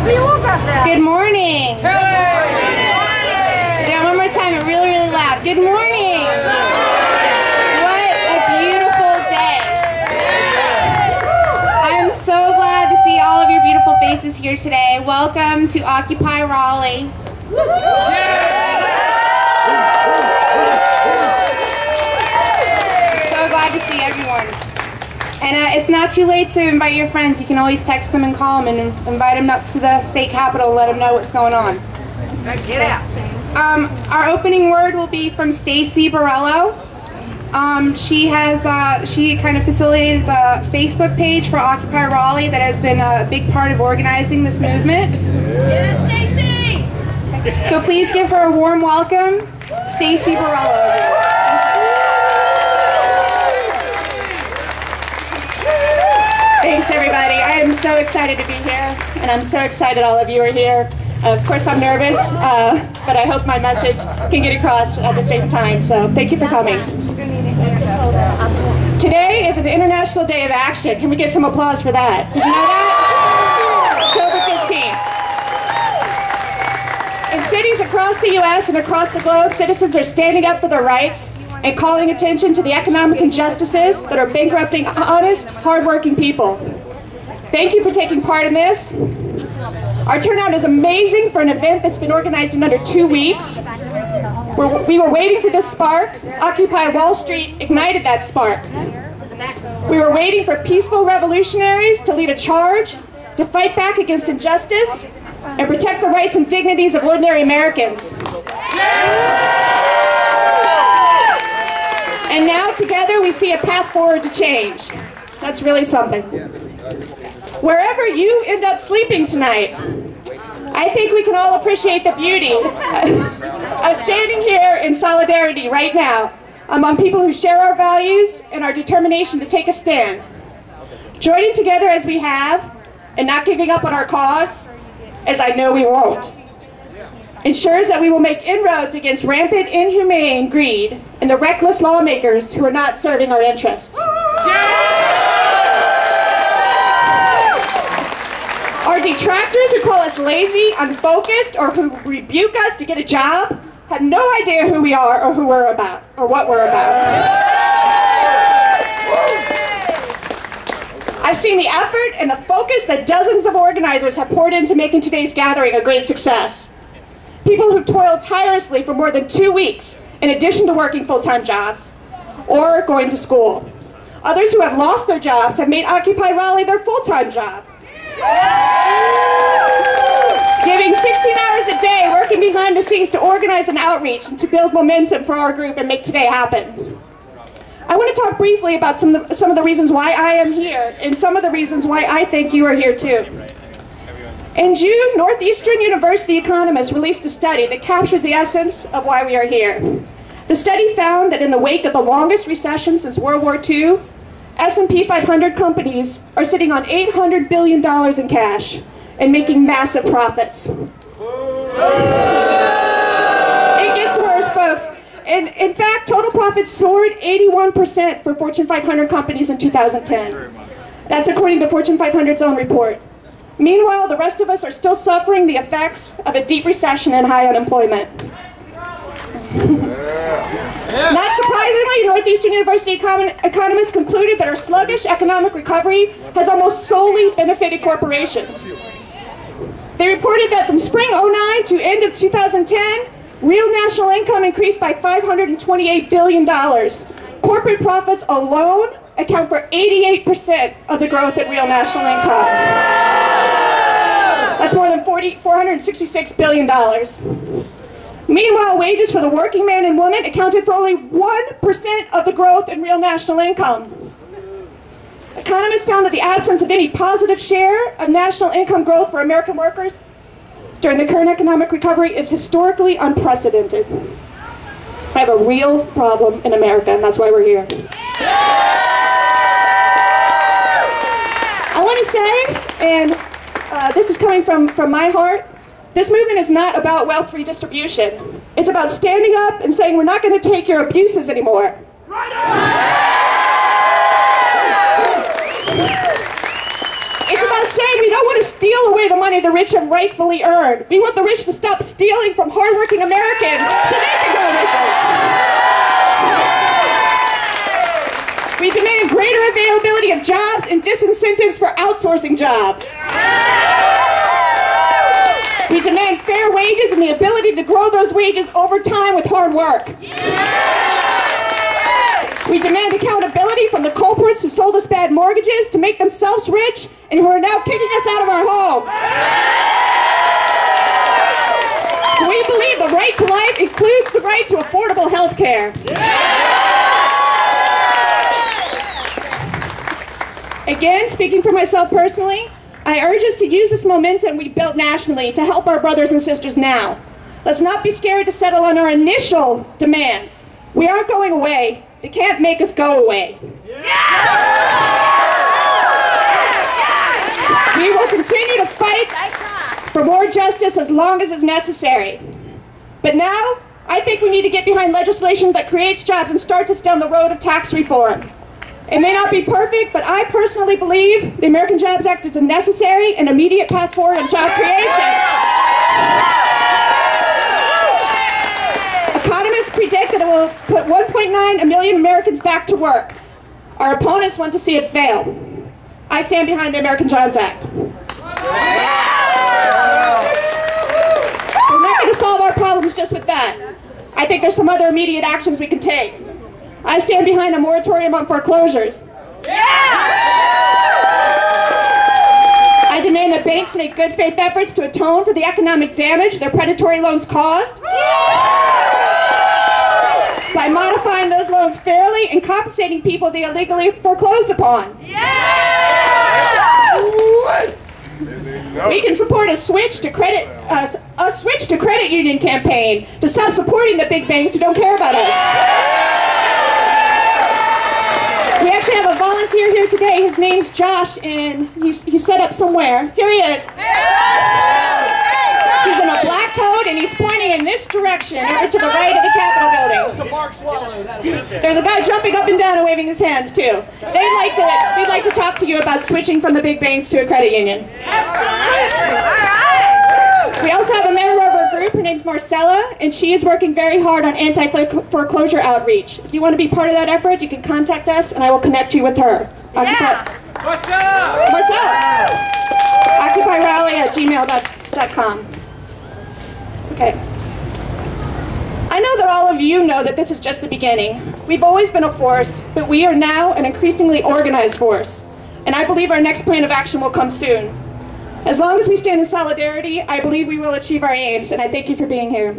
Good morning. Yeah, one more time, really, really loud. Good morning. What a beautiful day. I'm so glad to see all of your beautiful faces here today. Welcome to Occupy Raleigh. So glad to see everyone. And it's not too late to invite your friends. You can always text them and call them and invite them up to the state capitol and let them know what's going on. Get out. Our opening word will be from Stacie Borrello. She kind of facilitated the Facebook page for Occupy Raleigh that has been a big part of organizing this movement. Yes, Stacie! So please give her a warm welcome, Stacie Borrello. Thanks, everybody. I am so excited to be here, and I'm so excited all of you are here. Of course, I'm nervous, but I hope my message can get across at the same time, so thank you for coming. Today is an International Day of Action. Can we get some applause for that? Did you know that? October 15th. In cities across the U.S. and across the globe, citizens are standing up for their rights and calling attention to the economic injustices that are bankrupting honest, hardworking people. Thank you for taking part in this. Our turnout is amazing for an event that's been organized in under 2 weeks. We were waiting for this spark. Occupy Wall Street ignited that spark. We were waiting for peaceful revolutionaries to lead a charge, to fight back against injustice, and protect the rights and dignities of ordinary Americans. And now, together, we see a path forward to change. That's really something. Wherever you end up sleeping tonight, I think we can all appreciate the beauty of standing here in solidarity right now among people who share our values and our determination to take a stand. Joining together as we have, and not giving up on our cause, as I know we won't, ensures that we will make inroads against rampant, inhumane greed and the reckless lawmakers who are not serving our interests. Our detractors who call us lazy, unfocused, or who rebuke us to get a job have no idea who we are or who we're about, or what we're about. I've seen the effort and the focus that dozens of organizers have poured into making today's gathering a great success. People who toiled tirelessly for more than 2 weeks, in addition to working full-time jobs, or going to school. Others who have lost their jobs have made Occupy Raleigh their full-time job. Giving 16 hours a day, working behind the scenes to organize an outreach and to build momentum for our group and make today happen. I want to talk briefly about some of the reasons why I am here, and some of the reasons why I think you are here too. In June, Northeastern University economists released a study that captures the essence of why we are here. The study found that in the wake of the longest recession since World War II, S&P 500 companies are sitting on $800 billion in cash and making massive profits. It gets worse, folks. In fact, total profits soared 81% for Fortune 500 companies in 2010. That's according to Fortune 500's own report. Meanwhile, the rest of us are still suffering the effects of a deep recession and high unemployment. Not surprisingly, Northeastern University economists concluded that our sluggish economic recovery has almost solely benefited corporations. They reported that from spring '09 to end of 2010, real national income increased by $528 billion. Corporate profits alone account for 88% of the growth in real national income. That's more than $466 billion. Meanwhile, wages for the working man and woman accounted for only 1% of the growth in real national income. Economists found that the absence of any positive share of national income growth for American workers during the current economic recovery is historically unprecedented. I have a real problem in America, and that's why we're here. I want to say, and this is coming from my heart, this movement is not about wealth redistribution. It's about standing up and saying we're not going to take your abuses anymore. Right on! It's about saying we don't want want to steal away the money the rich have rightfully earned. We want the rich to stop stealing from hardworking Americans so they can grow richer. We demand greater availability of jobs and disincentives for outsourcing jobs. We demand fair wages and the ability to grow those wages over time with hard work. We demand accountability from the culprits who sold us bad mortgages to make themselves rich and who are now kicking us out of our homes. We believe the right to life includes the right to affordable health care. Again, speaking for myself personally, I urge us to use this momentum we built nationally to help our brothers and sisters now. Let's not be scared to settle on our initial demands. We aren't going away. They can't make us go away. We will continue to fight for more justice as long as it's necessary. But now, I think we need to get behind legislation that creates jobs and starts us down the road of tax reform. It may not be perfect, but I personally believe the American Jobs Act is a necessary and immediate path forward in job creation. Economists predict that it will put 1.9 million Americans back to work. Our opponents want to see it fail. I stand behind the American Jobs Act. We're not going to solve our problems just with that. I think there's some other immediate actions we can take. I stand behind a moratorium on foreclosures. I demand that banks make good faith efforts to atone for the economic damage their predatory loans caused by modifying those loans fairly and compensating people they illegally foreclosed upon. We can support a switch to credit union campaign to stop supporting the big banks who don't care about us. We actually have a volunteer here today. His name's Josh, and he's set up somewhere. Here he is. He's in a black coat, and he's pointing in this direction, over to the right of the Capitol building. There's a guy jumping up and down and waving his hands too. They'd like to talk to you about switching from the big banks to a credit union. We also have a member of our group. Her name's Marcella, and she is working very hard on anti-foreclosure outreach. If you want to be part of that effort, you can contact us, and I will connect you with her. Marcella! OccupyRaleigh@gmail.com. Okay. I know that all of you know that this is just the beginning. We've always been a force, but we are now an increasingly organized force. And I believe our next plan of action will come soon. As long as we stand in solidarity, I believe we will achieve our aims, and I thank you for being here.